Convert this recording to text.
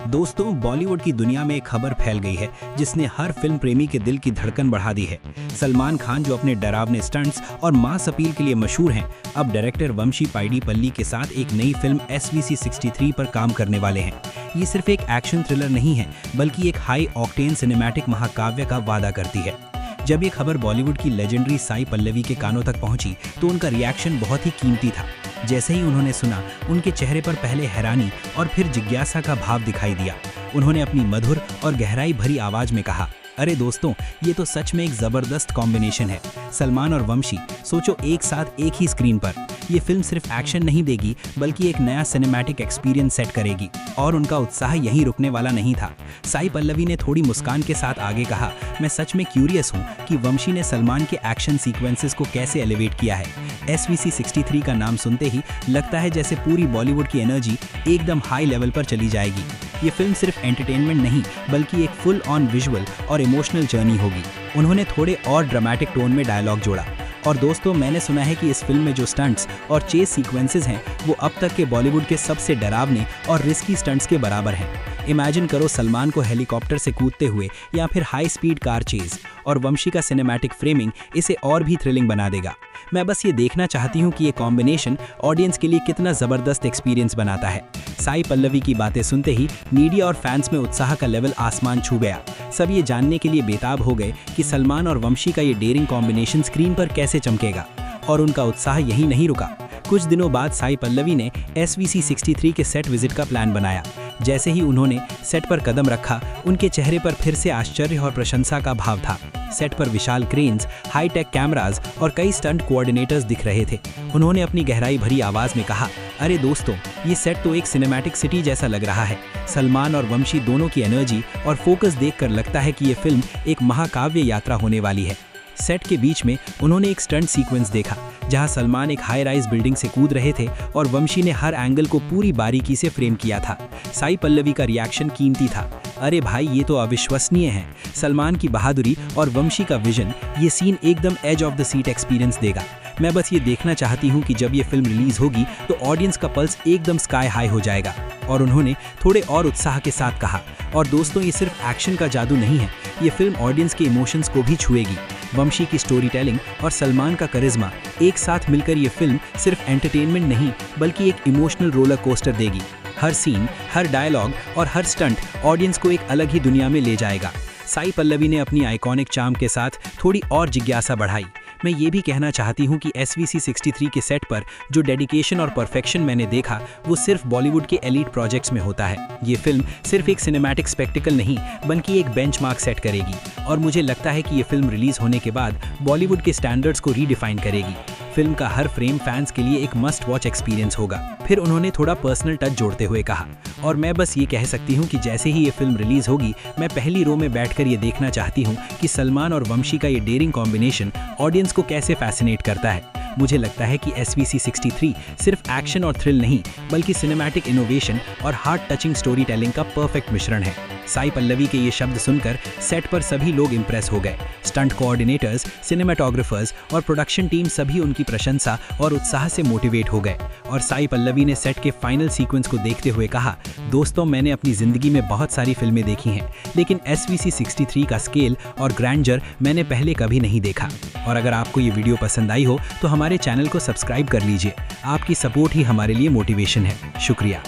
दोस्तों, बॉलीवुड की दुनिया में एक खबर फैल गई है जिसने हर फिल्म प्रेमी के दिल की धड़कन बढ़ा दी है। सलमान खान, जो अपने डरावने स्टंट्स और मास अपील के लिए मशहूर हैं, अब डायरेक्टर वंशी पाइडीपल्ली के साथ एक नई फिल्म SVC 63 पर काम करने वाले हैं। ये सिर्फ एक एक्शन थ्रिलर नहीं है, बल्कि एक हाई ऑक्टेन सिनेमैटिक महाकाव्य का वादा करती है। जब ये खबर बॉलीवुड की लेजेंडरी साई पल्लवी के कानों तक पहुंची तो उनका रिएक्शन बहुत ही कीमती था। जैसे ही उन्होंने सुना, उनके चेहरे पर पहले हैरानी और फिर जिज्ञासा का भाव दिखाई दिया। उन्होंने अपनी मधुर और गहराई भरी आवाज में कहा, अरे दोस्तों, ये तो सच में एक जबरदस्त कॉम्बिनेशन है। सलमान और वंशी, सोचो एक साथ एक ही स्क्रीन पर। ये फिल्म सिर्फ एक्शन नहीं देगी, बल्कि एक नया सिनेमैटिक एक्सपीरियंस सेट करेगी। और उनका उत्साह यहीं रुकने वाला नहीं था। साई पल्लवी ने थोड़ी मुस्कान के साथ आगे कहा, मैं सच में क्यूरियस हूँ कि वंशी ने सलमान के एक्शन सीक्वेंसेस को कैसे एलिवेट किया है। SVC 63 का नाम सुनते ही लगता है जैसे पूरी बॉलीवुड की एनर्जी एकदम हाई लेवल पर चली जाएगी। ये फिल्म सिर्फ एंटरटेनमेंट नहीं, बल्कि एक फुल ऑन विजुअल और इमोशनल जर्नी होगी। उन्होंने थोड़े और ड्रामेटिक टोन में डायलॉग जोड़ा। और दोस्तों, मैंने सुना है कि इस फिल्म में जो स्टंट्स और चेस सीक्वेंसेस हैं, वो अब तक के बॉलीवुड के सबसे डरावने और रिस्की स्टंट्स के बराबर हैं। इमेजिन करो सलमान को हेलीकॉप्टर से कूदते हुए या फिर हाई स्पीड कार चेज, और वंशी का सिनेमैटिक फ्रेमिंग इसे और भी थ्रिलिंग बना देगा। मैं बस ये देखना चाहती हूँ कि ये कॉम्बिनेशन ऑडियंस के लिए कितना ज़बरदस्त एक्सपीरियंस बनाता है। साई पल्लवी की बातें सुनते ही मीडिया और फैंस में उत्साह का लेवल आसमान छू गया। सब ये जानने के लिए बेताब हो गए कि सलमान और वंशी का ये डेयरिंग कॉम्बिनेशन स्क्रीन पर कैसे चमकेगा। और उनका उत्साह यहीं नहीं रुका। कुछ दिनों बाद साई पल्लवी ने SVC 63 के सेट विजिट का प्लान बनाया। जैसे ही उन्होंने सेट पर कदम रखा, उनके चेहरे पर फिर से आश्चर्य और प्रशंसा का भाव था। सेट पर विशाल क्रेन्स, हाईटेक कैमरास और कई स्टंट कोऑर्डिनेटर्स दिख रहे थे। उन्होंने अपनी गहराई भरी आवाज में कहा, अरे दोस्तों, ये सेट तो एक सिनेमैटिक सिटी जैसा लग रहा है। सलमान और वंशी दोनों की एनर्जी और फोकस देखकर लगता है कि ये फिल्म एक महाकाव्य यात्रा होने वाली है। सेट के बीच में उन्होंने एक स्टंट सीक्वेंस देखा, जहां सलमान एक हाई राइज बिल्डिंग से कूद रहे थे और वंशी ने हर एंगल को पूरी बारीकी से फ्रेम किया था। साई पल्लवी का रिएक्शन कीमती था, अरे भाई, ये तो अविश्वसनीय है। सलमान की बहादुरी और वंशी का विजन, ये सीन एकदम edge of the seat experience देगा। मैं बस ये देखना चाहती हूँ कि जब ये फिल्म रिलीज होगी तो ऑडियंस का पल्स एकदम स्काई हाई हो जाएगा। और उन्होंने थोड़े और उत्साह के साथ कहा, और दोस्तों, ये सिर्फ एक्शन का जादू नहीं है, ये फिल्म ऑडियंस के इमोशंस को भी छुएगी। वंशी की स्टोरी टेलिंग और सलमान का करिश्मा एक साथ मिलकर ये फिल्म सिर्फ एंटरटेनमेंट नहीं, बल्कि एक इमोशनल रोलर कोस्टर देगी। हर सीन, हर डायलॉग और हर स्टंट ऑडियंस को एक अलग ही दुनिया में ले जाएगा। साई पल्लवी ने अपनी आइकॉनिक चार्म के साथ थोड़ी और जिज्ञासा बढ़ाई। मैं ये भी कहना चाहती हूँ कि SVC 63 के सेट पर जो डेडिकेशन और परफेक्शन मैंने देखा, वो सिर्फ बॉलीवुड के एलीट प्रोजेक्ट्स में होता है। ये फिल्म सिर्फ एक सिनेमैटिक स्पेक्टिकल नहीं, बल्कि एक बेंचमार्क सेट करेगी। और मुझे लगता है कि ये फिल्म रिलीज होने के बाद बॉलीवुड के स्टैंडर्ड्स को रीडिफाइन करेगी। फिल्म का हर फ्रेम फैंस के लिए एक मस्ट वॉच एक्सपीरियंस होगा। फिर उन्होंने थोड़ा पर्सनल टच जोड़ते हुए कहा, और मैं बस ये कह सकती हूँ कि जैसे ही ये फिल्म रिलीज होगी, मैं पहली रो में बैठकर ये देखना चाहती हूँ कि सलमान और वंशी का ये डेयरिंग कॉम्बिनेशन ऑडियंस को कैसे फैसिनेट करता है। मुझे लगता है कि SVC 63 सिर्फ एक्शन और थ्रिल नहीं, बल्कि सिनेमैटिक इनोवेशन और हार्ट टचिंग स्टोरी टेलिंग का परफेक्ट मिश्रण है। साई पल्लवी के ये शब्द सुनकर सेट पर सभी लोग इंप्रेस हो गए। स्टंट कोऑर्डिनेटर्स, सिनेमाटोग्राफर्स और प्रोडक्शन टीम सभी उनकी प्रशंसा और उत्साह से मोटिवेट हो गए। और साई पल्लवी ने सेट के फाइनल सीक्वेंस को देखते हुए कहा, दोस्तों, मैंने अपनी जिंदगी में बहुत सारी फिल्में देखी हैं, लेकिन SVC 63 का स्केल और ग्रैंडर मैंने पहले कभी नहीं देखा। और अगर आपको ये वीडियो पसंद आई हो तो हमारे चैनल को सब्सक्राइब कर लीजिए। आपकी सपोर्ट ही हमारे लिए मोटिवेशन है। शुक्रिया।